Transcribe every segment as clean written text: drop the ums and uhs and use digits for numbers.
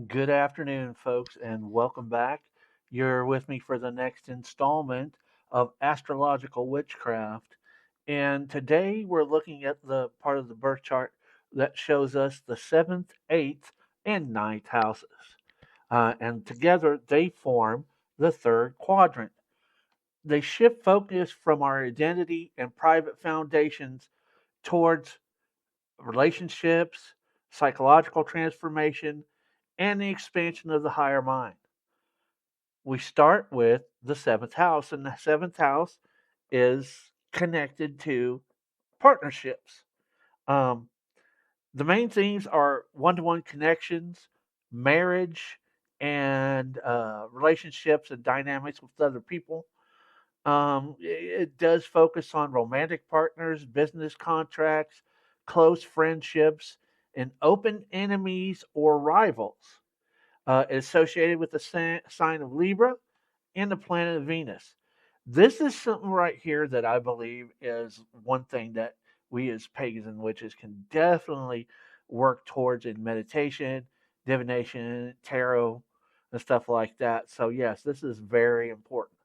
Good afternoon, folks, and welcome back. You're with me for the next installment of Astrological Witchcraft. And today we're looking at the part of the birth chart that shows us the seventh, eighth, and ninth houses. And together they form the third quadrant. They shift focus from our identity and private foundations towards relationships, psychological transformation, and the expansion of the higher mind. We start with the seventh house, and the seventh house is connected to partnerships. Um, the main themes are one to one connections, marriage, and relationships and dynamics with other people. It does focus on romantic partners, business contracts, close friendships, and open enemies or rivals. Associated with the sign of Libra and the planet of Venus. This is something right here that I believe is one thing that we as pagans and witches can definitely work towards in meditation, divination, tarot, and stuff like that. So, yes, this is very important.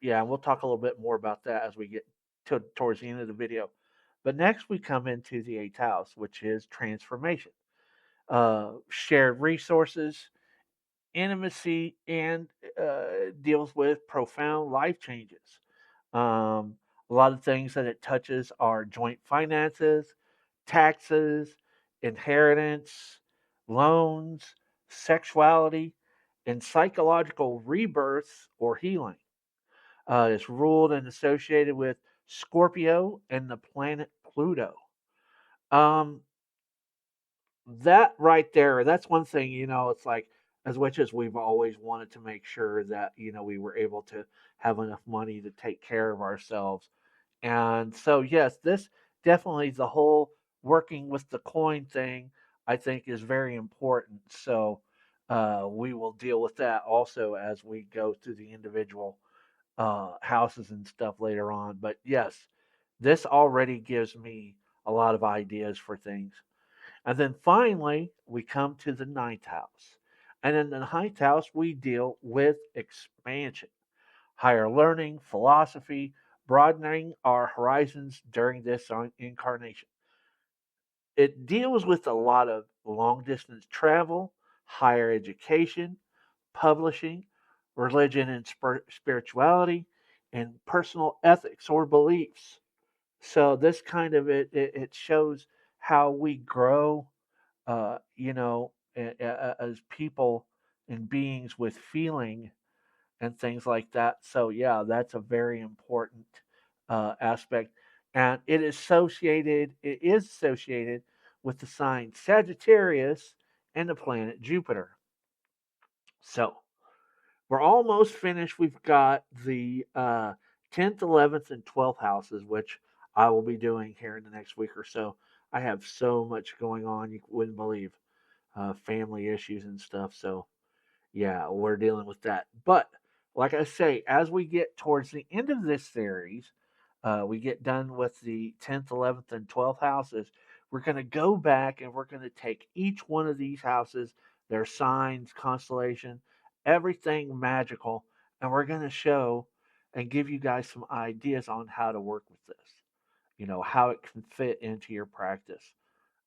Yeah, and we'll talk a little bit more about that as we get towards the end of the video. But next, we come into the eighth house, which is transformation, shared resources, intimacy, and deals with profound life changes. A lot of things that it touches are joint finances, taxes, inheritance, loans, sexuality, and psychological rebirth or healing. It's ruled and associated with Scorpio and the planet Pluto. Um, that right there, that's one thing, it's like as much as we've always wanted to make sure that, we were able to have enough money to take care of ourselves. And so, yes, this definitely the whole working with the coin thing, I think is very important. So, we will deal with that also as we go through the individual houses and stuff later on. But yes, this already gives me a lot of ideas for things. And then finally, we come to the ninth house. And in the ninth house, we deal with expansion, higher learning, philosophy, broadening our horizons during this incarnation. It deals with a lot of long distance travel, higher education, publishing, religion and spirituality, and personal ethics or beliefs. So this kind of it shows how we grow, as people and beings with feeling and things like that. So yeah, that's a very important aspect, and it is associated with the sign Sagittarius and the planet Jupiter. So we're almost finished. We've got the 10th, 11th, and 12th houses, which I will be doing here in the next week or so. I have so much going on, you wouldn't believe, family issues and stuff. So, yeah, we're dealing with that. But, like I say, as we get towards the end of this series, we get done with the 10th, 11th, and 12th houses. We're going to go back and we're going to take each one of these houses, their signs, constellation, everything magical, and we're going to show and give you guys some ideas on how to work with this, how it can fit into your practice.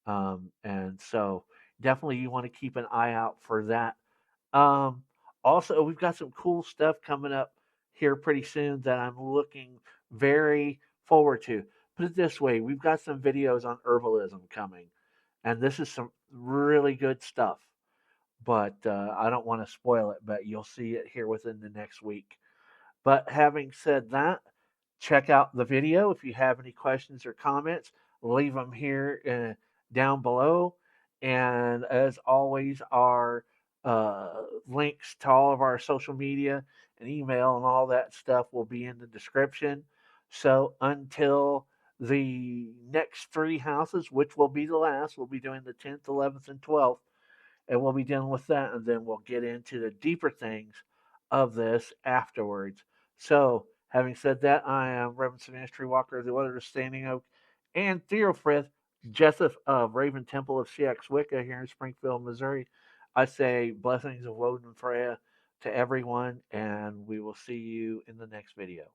And so definitely you want to keep an eye out for that. um, Also, we've got some cool stuff coming up here pretty soon that I'm looking very forward to. Put it this way, we've got some videos on herbalism coming, and this is some really good stuff. But I don't want to spoil it, but you'll see it here within the next week. But having said that, check out the video. If you have any questions or comments, leave them here down below. And as always, our links to all of our social media and email and all that stuff will be in the description. So until the next three houses, which will be the last, we'll be doing the 10th, 11th, and 12th, and we'll be dealing with that, and then we'll get into the deeper things of this afterwards. So, having said that, I am Reverend Savannah Walker, the Order of Standing Oak, and Theofrith, Jessup of Raven Temple of CX Wicca here in Springfield, Missouri, I say blessings of Woden and Freya to everyone, and we will see you in the next video.